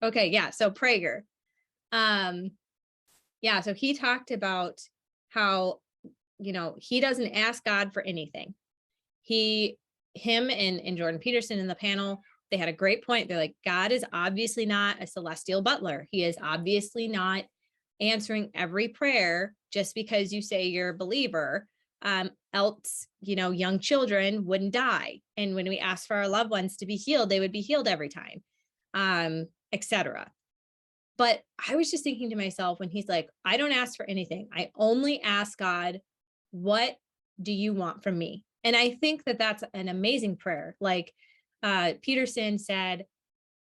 Okay. Yeah. So Prager. Um, yeah. So he talked about how, he doesn't ask God for anything. Him and Jordan Peterson in the panel, they had a great point. They're like, God is obviously not a celestial butler. He is obviously not answering every prayer just because you say you're a believer. Else, young children wouldn't die. And when we ask for our loved ones to be healed, they would be healed every time, etc. But I was just thinking to myself when he's like, I don't ask for anything. I only ask God, what do you want from me? And I think that that's an amazing prayer. Like Peterson said,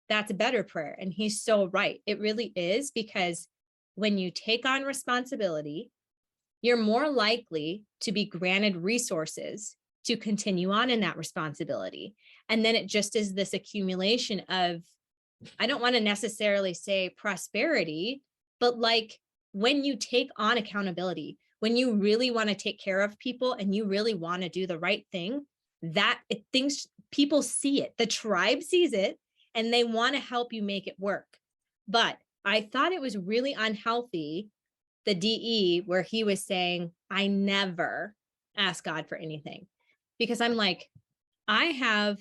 that's a better prayer. And he's so right. It really is, because when you take on responsibility, you're more likely to be granted resources to continue on in that responsibility. And then it just is this accumulation of, I don't want to necessarily say prosperity, but like when you take on accountability, when you really want to take care of people and you really want to do the right thing, people see it, the tribe sees it, and they want to help you make it work. But I thought it was really unhealthy, the DE, where he was saying, I never ask God for anything, because I'm like, I have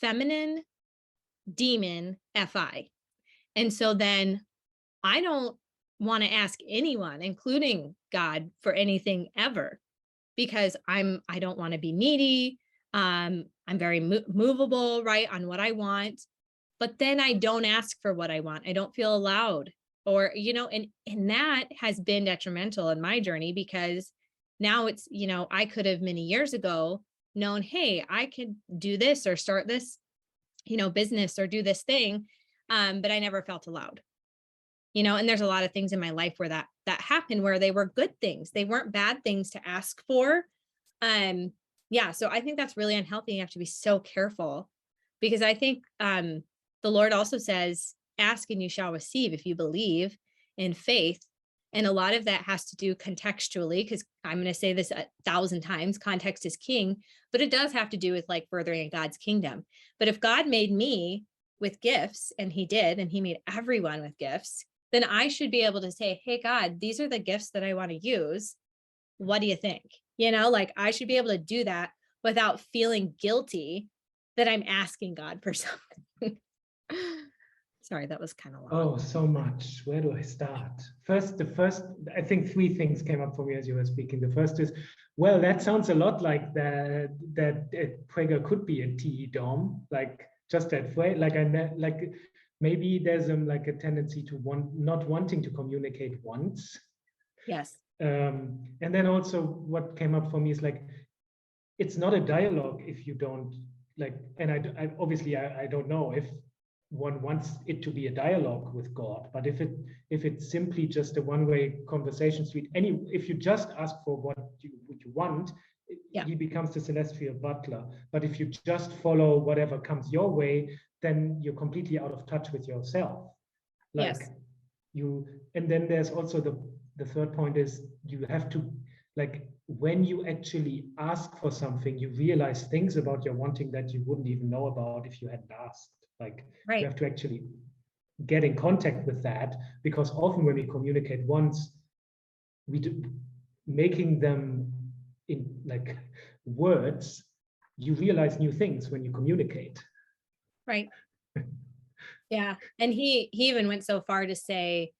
feminine demon FI. And so then I don't want to ask anyone, including God, for anything ever, because I don't want to be needy. I'm very movable, right, on what I want. But then I don't ask for what I want. I don't feel allowed, or, and that has been detrimental in my journey, because now it's, I could have many years ago known, hey, I could do this or start this, business or do this thing. But I never felt allowed, and there's a lot of things in my life where that happened, where they were good things. They weren't bad things to ask for. Yeah. So I think that's really unhealthy. You have to be so careful, because I think, the Lord also says, ask and you shall receive if you believe in faith. And a lot of that has to do contextually, because I'm going to say this 1,000 times, context is king, but it does have to do with like furthering God's kingdom. But if God made me with gifts, and he did, and he made everyone with gifts, then I should be able to say, hey, God, these are the gifts that I want to use. What do you think? Like I should be able to do that without feeling guilty that I'm asking God for something. Sorry, that was kind of long. Oh, so much. Where do I start? I think three things came up for me as you were speaking. The first is, well, that sounds a lot like that Prager could be a TE dom, like just that way. Like maybe there's like a tendency to not wanting to communicate once. Yes. And then also what came up for me is like, it's not a dialogue if you don't like, and I obviously I don't know if one wants it to be a dialogue with God, but if it's simply just a one-way conversation street, if you just ask for what you want, yeah, he becomes the celestial butler. But if you just follow whatever comes your way, then you're completely out of touch with yourself. Like yes. And then there's also the third point is, you have to, like, when you actually ask for something, you realize things about your wanting that you wouldn't even know about if you hadn't asked. Like, right. You have to actually get in contact with that, because often when we communicate once, we do making them in like words, you realize new things when you communicate. Right. Yeah. And he even went so far to say,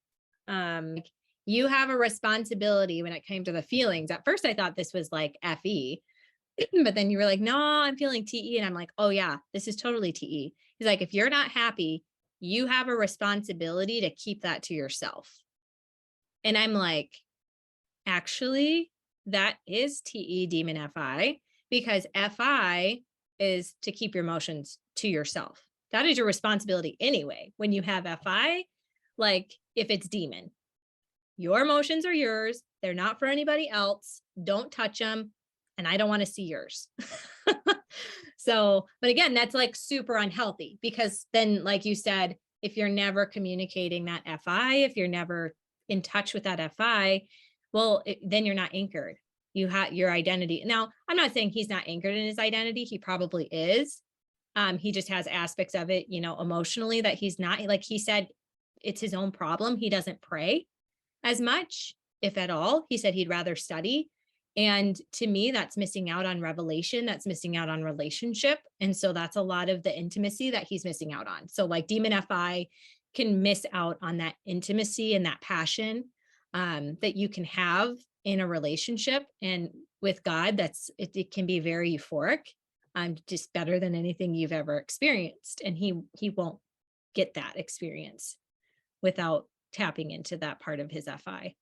you have a responsibility when it came to the feelings. At first I thought this was like FE, but then you were like, no, I'm feeling TE. And I'm like, oh yeah, this is totally TE. He's like, if you're not happy, you have a responsibility to keep that to yourself. And I'm like, actually, that is TE demon FI, because FI is to keep your emotions to yourself. That is your responsibility anyway. When you have FI, like if it's demon, your emotions are yours. They're not for anybody else. Don't touch them. And I don't want to see yours. So, but again, that's like super unhealthy, because then, like you said, if you're never communicating that FI, if you're never in touch with that FI, well, then you're not anchored. You have your identity. Now, I'm not saying he's not anchored in his identity. He probably is. He just has aspects of it, emotionally, that he's not. Like he said, it's his own problem. He doesn't pray as much, if at all. He said he'd rather study. And to me, that's missing out on revelation. That's missing out on relationship. And so that's a lot of the intimacy that he's missing out on. So like Demon FI can miss out on that intimacy and that passion that you can have in a relationship. And with God, it can be very euphoric. Just better than anything you've ever experienced. And he won't get that experience without tapping into that part of his FI.